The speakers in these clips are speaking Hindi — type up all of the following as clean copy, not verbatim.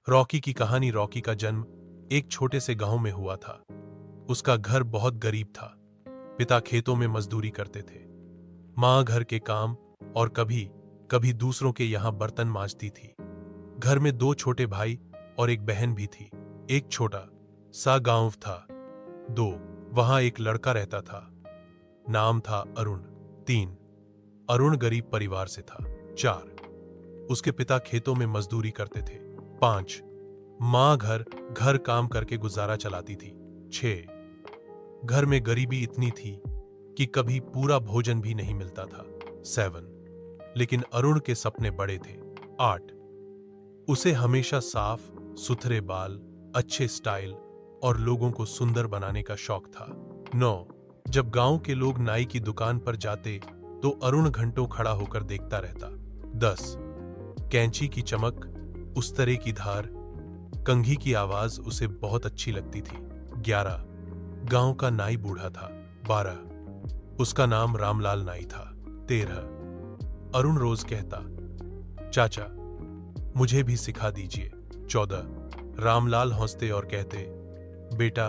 रॉकी की कहानी। रॉकी का जन्म एक छोटे से गांव में हुआ था। उसका घर बहुत गरीब था। पिता खेतों में मजदूरी करते थे, माँ घर के काम और कभी कभी दूसरों के यहाँ बर्तन मांजती थी। घर में दो छोटे भाई और एक बहन भी थी। एक छोटा सा गांव था। वहां एक लड़का रहता था, नाम था अरुण। 3 अरुण गरीब परिवार से था। 4 उसके पिता खेतों में मजदूरी करते थे। 5 माँ घर काम करके गुजारा चलाती थी। 6 घर में गरीबी इतनी थी कि कभी पूरा भोजन भी नहीं मिलता था। 7 लेकिन अरुण के सपने बड़े थे। 8 उसे हमेशा साफ सुथरे बाल, अच्छे स्टाइल और लोगों को सुंदर बनाने का शौक था। 9 जब गांव के लोग नाई की दुकान पर जाते तो अरुण घंटों खड़ा होकर देखता रहता। 10 कैंची की चमक, उस्तरे की धार, कंघी की आवाज उसे बहुत अच्छी लगती थी। 11 गांव का नाई बूढ़ा था। 12 उसका नाम रामलाल नाई था। 13 अरुण रोज कहता, चाचा मुझे भी सिखा दीजिए। 14 रामलाल हंसते और कहते, बेटा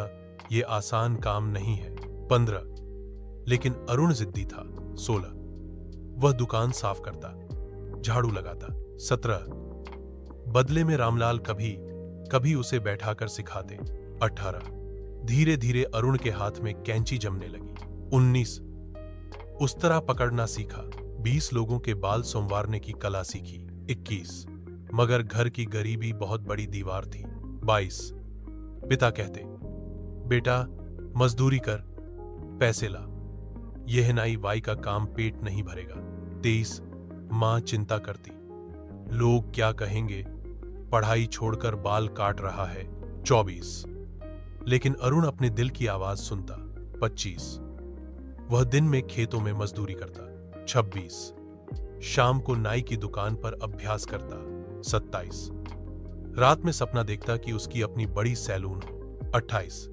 ये आसान काम नहीं है। 15 लेकिन अरुण जिद्दी था। 16 वह दुकान साफ करता, झाड़ू लगाता। 17 बदले में रामलाल कभी कभी उसे बैठाकर सिखाते। 18 धीरे धीरे अरुण के हाथ में कैंची जमने लगी। 19 उस्तरा पकड़ना सीखा। 20 लोगों के बाल संवारने की कला सीखी। 21 मगर घर की गरीबी बहुत बड़ी दीवार थी। 22 पिता कहते, बेटा मजदूरी कर, पैसे ला, यह नाई वाई का काम पेट नहीं भरेगा। 23 मां चिंता करती, लोग क्या कहेंगे, पढ़ाई छोड़कर बाल काट रहा है। 24 लेकिन अरुण अपने दिल की आवाज सुनता। 25 वह दिन में खेतों में मजदूरी करता। 26 शाम को नाई की दुकान पर अभ्यास करता। 27 रात में सपना देखता कि उसकी अपनी बड़ी सैलून हो। 28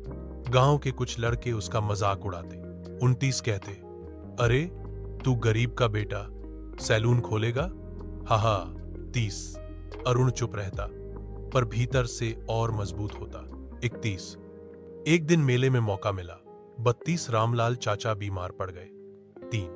गांव के कुछ लड़के उसका मजाक उड़ाते। 29 कहते, अरे तू गरीब का बेटा सैलून खोलेगा, हा। 30 अरुण चुप रहता पर भीतर से और मजबूत होता। 31 एक दिन मेले में मौका मिला। 32 रामलाल चाचा बीमार पड़ गए। 3